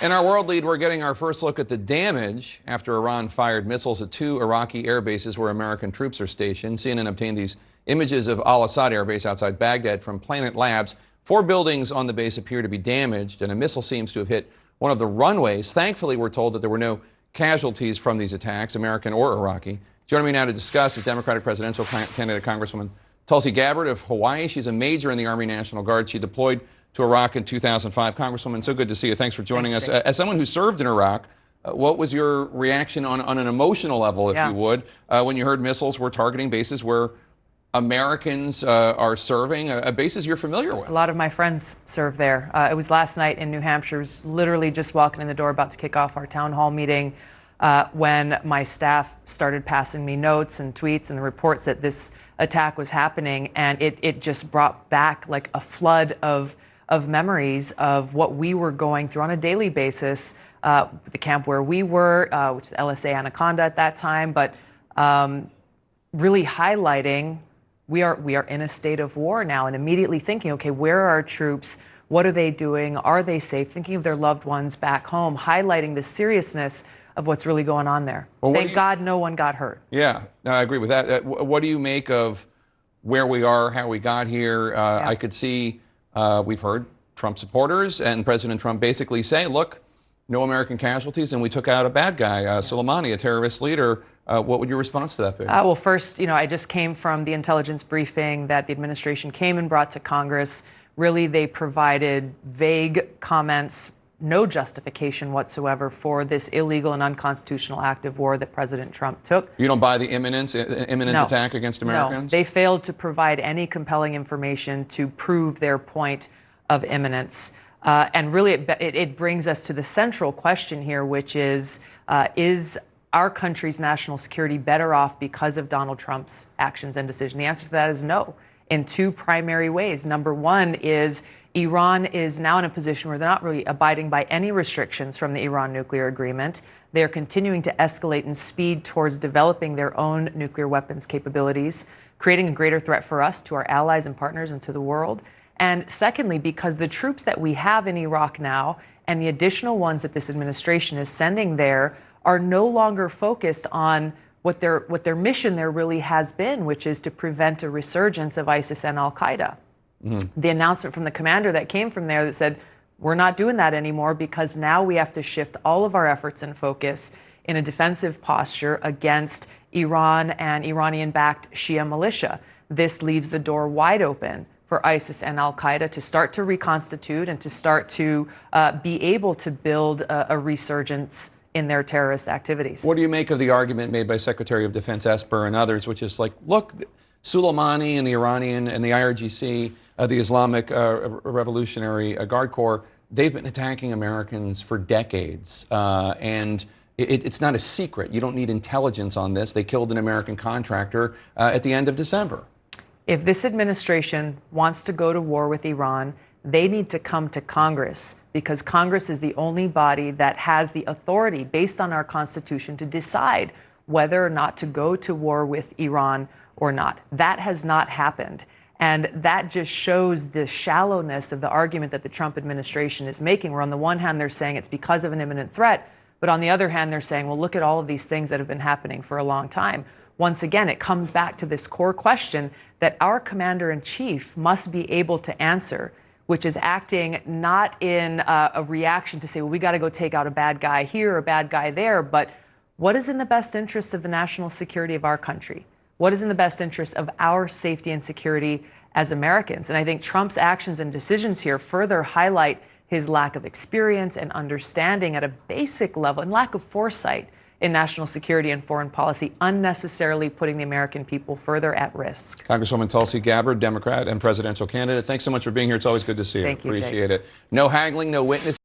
In our world lead, we're getting our first look at the damage after Iran fired missiles at 2 Iraqi air bases where American troops are stationed. CNN obtained these images of Al-Assad Air Base outside Baghdad from Planet Labs. 4 buildings on the base appear to be damaged, and a missile seems to have hit one of the runways. Thankfully, we're told that there were no casualties from these attacks, American or Iraqi. Joining me now to discuss is Democratic presidential candidate Congresswoman Tulsi Gabbard of Hawaii. She's a major in the Army National Guard. She deployed to Iraq in 2005. Congresswoman, so good to see you. Thanks for joining us. As someone who served in Iraq, what was your reaction on an emotional level, if you would, when you heard missiles were targeting bases where Americans are serving, bases you're familiar with? A lot of my friends served there. It was last night in New Hampshire. I was literally just walking in the door about to kick off our town hall meeting when my staff started passing me notes and tweets and the reports that this attack was happening, and it just brought back like a flood of memories of what we were going through on a daily basis, the camp where we were, which is LSA Anaconda at that time, but really highlighting we are in a state of war now, and immediately thinking, okay, where are our troops? What are they doing? Are they safe? Thinking of their loved ones back home, highlighting the seriousness of what's really going on there. Well, thank God no one got hurt. Yeah, no, I agree with that. What do you make of where we are, how we got here? I could see we've heard Trump supporters and President Trump basically say, look, no American casualties, and we took out a bad guy, Soleimani, a terrorist leader. What would your response to that be? Well, first, I just came from the intelligence briefing that the administration came and brought to Congress. Really, they provided vague comments, no justification whatsoever for this illegal and unconstitutional act of war that President Trump took. You don't buy the imminent attack against Americans? No, they failed to provide any compelling information to prove their point of imminence. And really, it brings us to the central question here, which is our country's national security better off because of Donald Trump's actions and decisions? The answer to that is no, in 2 primary ways. Number one is Iran is now in a position where they're not really abiding by any restrictions from the Iran nuclear agreement. They're continuing to escalate in speed towards developing their own nuclear weapons capabilities, creating a greater threat for us, to our allies and partners, and to the world. And secondly, because the troops that we have in Iraq now and the additional ones that this administration is sending there are no longer focused on what their mission there really has been, which is to prevent a resurgence of ISIS and al-Qaeda. The announcement from the commander that came from there that said, we're not doing that anymore because now we have to shift all of our efforts and focus in a defensive posture against Iran and Iranian-backed Shia militia. This leaves the door wide open for ISIS and al-Qaeda to start to reconstitute and to start to be able to build a resurgence in their terrorist activities. What do you make of the argument made by Secretary of Defense Esper and others, which is like, look, Soleimani and the Iranian and the IRGC, the Islamic Revolutionary Guard Corps, they've been attacking Americans for decades. And it's not a secret. You don't need intelligence on this. They killed an American contractor at the end of December. If this administration wants to go to war with Iran, they need to come to Congress, because Congress is the only body that has the authority, based on our Constitution, to decide whether or not to go to war with Iran or not. That has not happened. And that just shows the shallowness of the argument that the Trump administration is making, where on the one hand they're saying it's because of an imminent threat, but on the other hand they're saying, well, look at all of these things that have been happening for a long time. Once again, it comes back to this core question that our commander-in-chief must be able to answer, which is acting not in a reaction to say, well, we got to go take out a bad guy here or a bad guy there, but what is in the best interest of the national security of our country? What is in the best interest of our safety and security as Americans? And I think Trump's actions and decisions here further highlight his lack of experience and understanding at a basic level, and lack of foresight in national security and foreign policy, unnecessarily putting the American people further at risk. Congresswoman Tulsi Gabbard, Democrat and presidential candidate, thanks so much for being here. It's always good to see you. Thank you, Appreciate it. No haggling, no witness.